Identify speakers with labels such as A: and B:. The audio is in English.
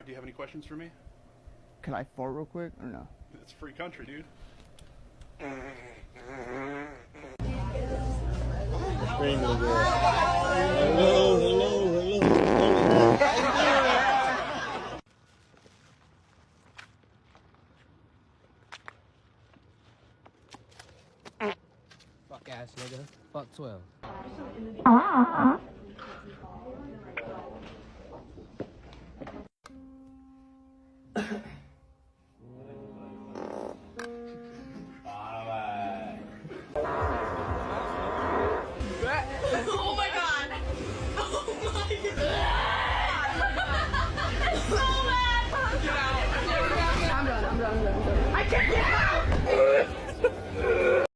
A: Do you have any questions for me?
B: Can I fart real quick or no?
A: It's free country, dude.
C: Fuck ass nigga. Fuck 12.